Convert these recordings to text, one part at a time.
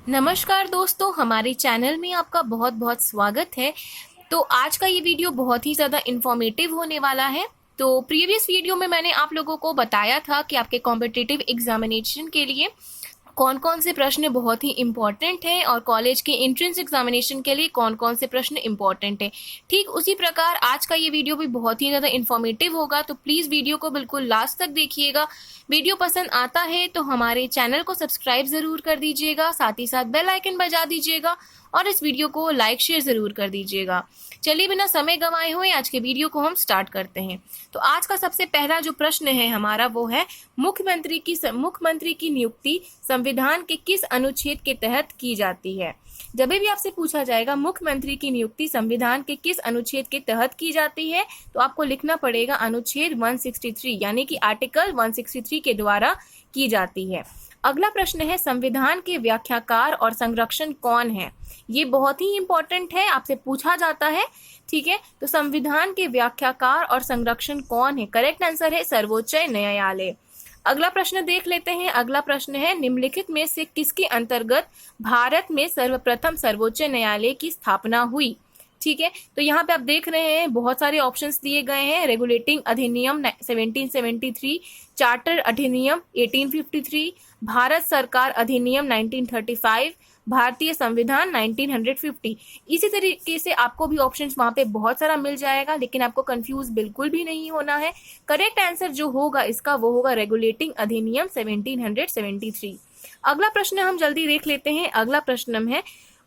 नमस्कार दोस्तों, हमारे चैनल में आपका बहुत बहुत स्वागत है। तो आज का ये वीडियो बहुत ही ज़्यादा इन्फॉर्मेटिव होने वाला है। तो प्रीवियस वीडियो में मैंने आप लोगों को बताया था कि आपके कॉम्पिटिटिव एग्जामिनेशन के लिए कौन कौन से प्रश्न बहुत ही इम्पॉर्टेंट हैं और कॉलेज के एंट्रेंस एग्जामिनेशन के लिए कौन कौन से प्रश्न इम्पॉर्टेंट हैं। ठीक उसी प्रकार आज का ये वीडियो भी बहुत ही ज़्यादा इन्फॉर्मेटिव होगा, तो प्लीज़ वीडियो को बिल्कुल लास्ट तक देखिएगा। वीडियो पसंद आता है तो हमारे चैनल को सब्सक्राइब ज़रूर कर दीजिएगा, साथ ही साथ बेल आइकन बजा दीजिएगा और इस वीडियो को लाइक शेयर ज़रूर कर दीजिएगा। चलिए बिना समय गंवाए हुए आज के वीडियो को हम स्टार्ट करते हैं। तो आज का सबसे पहला जो प्रश्न है हमारा वो है मुख्यमंत्री की नियुक्ति संविधान के किस अनुच्छेद के तहत की जाती है। जब भी आपसे पूछा जाएगा मुख्यमंत्री की नियुक्ति संविधान के किस अनुच्छेद के तहत की जाती है तो आपको लिखना पड़ेगा अनुच्छेद 163 यानी कि आर्टिकल 163 के द्वारा की जाती है। अगला प्रश्न है संविधान के व्याख्याकार और संरक्षक कौन है। ये बहुत ही इंपॉर्टेंट है, आपसे पूछा जाता है। ठीक है, तो संविधान के व्याख्याकार और संरक्षक कौन है। करेक्ट आंसर है सर्वोच्च न्यायालय। अगला प्रश्न देख लेते हैं। अगला प्रश्न है निम्नलिखित में से किसके अंतर्गत भारत में सर्वप्रथम सर्वोच्च न्यायालय की स्थापना हुई। ठीक है, तो यहाँ पे आप देख रहे हैं बहुत सारे ऑप्शंस दिए गए हैं। रेगुलेटिंग अधिनियम 1773, चार्टर अधिनियम 1853, भारत सरकार अधिनियम 1935, भारतीय संविधान 1950। इसी तरीके से आपको भी ऑप्शंस वहां पे बहुत सारा मिल जाएगा, लेकिन आपको कंफ्यूज बिल्कुल भी नहीं होना है। करेक्ट आंसर जो होगा इसका वो होगा रेगुलेटिंग अधिनियम 1773। अगला प्रश्न हम जल्दी देख लेते हैं। अगला प्रश्न है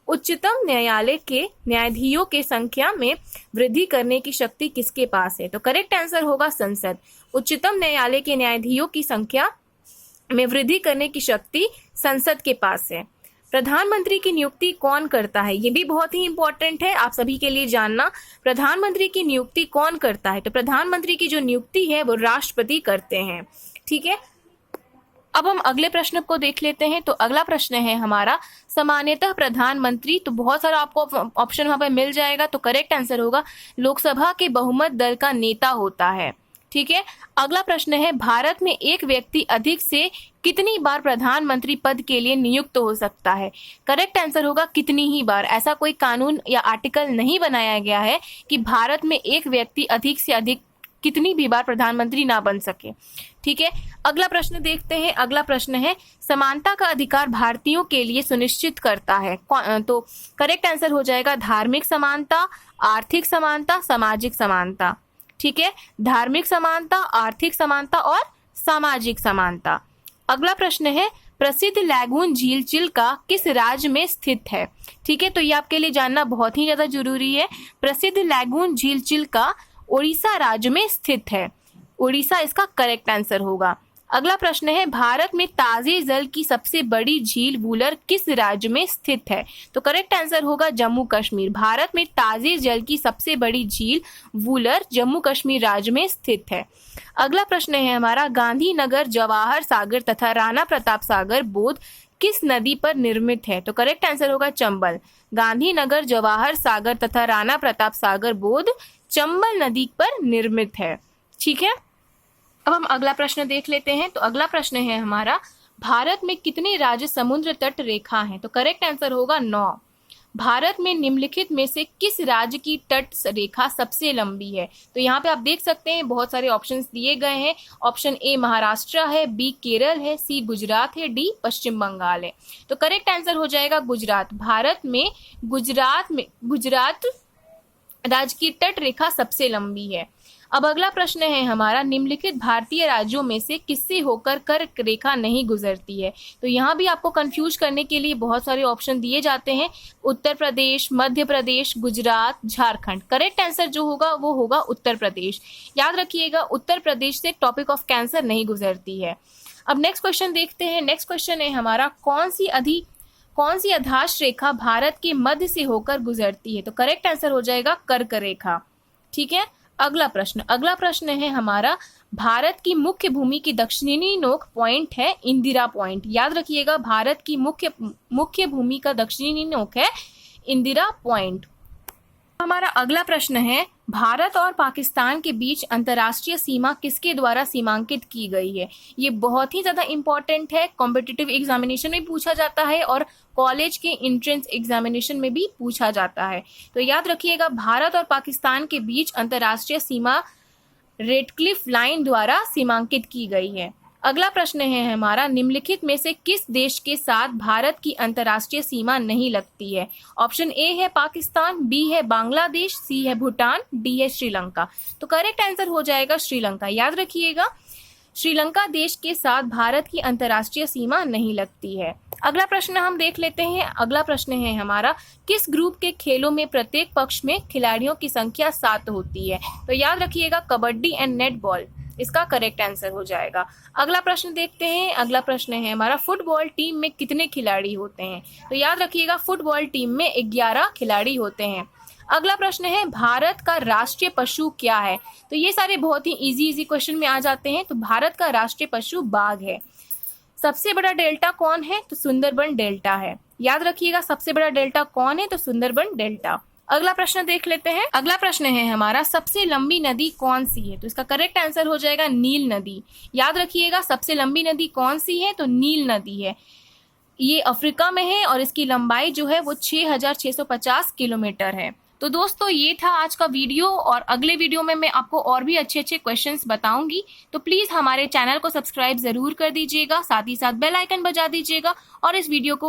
उच्चतम न्यायालय के न्यायाधीशों के संख्या में वृद्धि करने की शक्ति किसके पास है। तो करेक्ट आंसर होगा संसद। उच्चतम न्यायालय के न्यायाधीशों की संख्या में वृद्धि करने की शक्ति संसद के पास है। प्रधानमंत्री की नियुक्ति कौन करता है, ये भी बहुत ही इंपॉर्टेंट है आप सभी के लिए जानना। प्रधानमंत्री की नियुक्ति कौन करता है। तो प्रधानमंत्री की जो नियुक्ति है वो राष्ट्रपति करते हैं। ठीक है, अब हम अगले प्रश्न को देख लेते हैं। तो अगला प्रश्न है हमारा सामान्यतः प्रधानमंत्री। तो बहुत सारा आपको ऑप्शन वहां पर मिल जाएगा, तो करेक्ट आंसर होगा लोकसभा के बहुमत दल का नेता होता है। ठीक है, अगला प्रश्न है भारत में एक व्यक्ति अधिक से कितनी बार प्रधानमंत्री पद के लिए नियुक्त हो सकता है। करेक्ट आंसर होगा कितनी ही बार। ऐसा कोई कानून या आर्टिकल नहीं बनाया गया है कि भारत में एक व्यक्ति अधिक से अधिक कितनी भी बार प्रधानमंत्री ना बन सके। ठीक है, अगला प्रश्न देखते हैं। अगला प्रश्न है समानता का अधिकार भारतीयों के लिए सुनिश्चित करता है। तो करेक्ट आंसर हो जाएगा धार्मिक समानता, आर्थिक समानता, सामाजिक समानता। ठीक है, धार्मिक समानता, आर्थिक समानता और सामाजिक समानता। अगला प्रश्न है प्रसिद्ध लैगून झील चिल्का किस राज्य में स्थित है। ठीक है, तो ये आपके लिए जानना बहुत ही ज्यादा जरूरी है। प्रसिद्ध लैगून झील चिल्का उड़ीसा राज्य में स्थित है। उड़ीसा इसका करेक्ट आंसर होगा। अगला प्रश्न है भारत में ताजे जल की सबसे बड़ी झील वूलर किस राज्य में स्थित है। तो करेक्ट आंसर होगा जम्मू कश्मीर। भारत में ताजे जल की सबसे बड़ी झील वूलर जम्मू कश्मीर राज्य में स्थित है। अगला प्रश्न है हमारा गांधीनगर, जवाहर सागर तथा राणा प्रताप सागर बोध किस नदी पर निर्मित है। तो करेक्ट आंसर होगा चंबल। गांधीनगर, जवाहर सागर तथा राणा प्रताप सागर बोध चंबल नदी पर निर्मित है। ठीक है, अब हम अगला प्रश्न देख लेते हैं। तो अगला प्रश्न है हमारा भारत में कितने राज्य समुद्र तट रेखा हैं। तो करेक्ट आंसर होगा 9। भारत में निम्नलिखित में से किस राज्य की तट रेखा सबसे लंबी है। तो यहाँ पे आप देख सकते हैं बहुत सारे ऑप्शंस दिए गए हैं। ऑप्शन ए महाराष्ट्र है, बी केरल है, सी गुजरात है, डी पश्चिम बंगाल है। तो करेक्ट आंसर हो जाएगा गुजरात। भारत में गुजरात राज्य की तट रेखा सबसे लंबी है। अब अगला प्रश्न है हमारा निम्नलिखित भारतीय राज्यों में से किससे होकर कर्क रेखा नहीं गुजरती है। तो यहाँ भी आपको कंफ्यूज करने के लिए बहुत सारे ऑप्शन दिए जाते हैं। उत्तर प्रदेश, मध्य प्रदेश, गुजरात, झारखंड। करेक्ट आंसर जो होगा वो होगा उत्तर प्रदेश। याद रखिएगा उत्तर प्रदेश से टॉपिक ऑफ कैंसर नहीं गुजरती है। अब नेक्स्ट क्वेश्चन देखते हैं। नेक्स्ट क्वेश्चन है हमारा कौन सी आधार रेखा भारत के मध्य से होकर गुजरती है। तो करेक्ट आंसर हो जाएगा कर्क रेखा। ठीक है, अगला प्रश्न है हमारा भारत की मुख्य भूमि की दक्षिणी नोक पॉइंट है इंदिरा पॉइंट। याद रखिएगा भारत की मुख्य भूमि का दक्षिणी नोक है इंदिरा पॉइंट। हमारा अगला प्रश्न है भारत और पाकिस्तान के बीच अंतर्राष्ट्रीय सीमा किसके द्वारा सीमांकित की गई है? ये बहुत ही ज़्यादा इम्पोर्टेंट है, कॉम्पिटिटिव एग्जामिनेशन में पूछा जाता है और कॉलेज के एंट्रेंस एग्जामिनेशन में भी पूछा जाता है। तो याद रखिएगा, भारत और पाकिस्तान के बीच अंतर्राष्ट्रीय सीमा रेडक्लिफ लाइन द्वारा सीमांकित की गई है। अगला प्रश्न है हमारा, निम्नलिखित में से किस देश के साथ भारत की अंतर्राष्ट्रीय सीमा नहीं लगती है? ऑप्शन ए है पाकिस्तान, बी है बांग्लादेश, सी है भूटान, डी है श्रीलंका। तो करेक्ट आंसर हो जाएगा श्रीलंका। याद रखिएगा, श्रीलंका देश के साथ भारत की अंतर्राष्ट्रीय सीमा नहीं लगती है। अगला प्रश्न हम देख लेते हैं। अगला प्रश्न है हमारा, किस ग्रुप के खेलों में प्रत्येक पक्ष में खिलाड़ियों की संख्या 7 होती है? तो याद रखिएगा, कबड्डी एंड नेटबॉल इसका करेक्ट आंसर हो जाएगा। अगला प्रश्न देखते हैं। अगला प्रश्न है हमारा, फुटबॉल टीम में कितने खिलाड़ी होते हैं? तो याद रखिएगा, फुटबॉल टीम में 11 खिलाड़ी होते हैं। अगला प्रश्न है, भारत का राष्ट्रीय पशु क्या है? तो ये सारे बहुत ही इजी क्वेश्चन में आ जाते हैं। तो भारत का राष्ट्रीय पशु बाघ है। सबसे बड़ा डेल्टा कौन है? तो सुंदरबन डेल्टा है। याद रखिएगा, सबसे बड़ा डेल्टा कौन है? तो सुंदरबन डेल्टा। अगला प्रश्न देख लेते हैं। अगला प्रश्न है हमारा, सबसे लंबी नदी कौन सी है? तो इसका करेक्ट आंसर हो जाएगा नील नदी। याद रखिएगा, सबसे लंबी नदी कौन सी है? तो नील नदी है। ये अफ्रीका में है और इसकी लंबाई जो है वो 6650 किलोमीटर है। तो दोस्तों, ये था आज का वीडियो और अगले वीडियो में मैं आपको और भी अच्छे अच्छे क्वेश्चंस बताऊंगी। तो प्लीज हमारे चैनल को सब्सक्राइब जरूर कर दीजिएगा, साथ ही साथ बेल आइकन बजा दीजिएगा और इस वीडियो को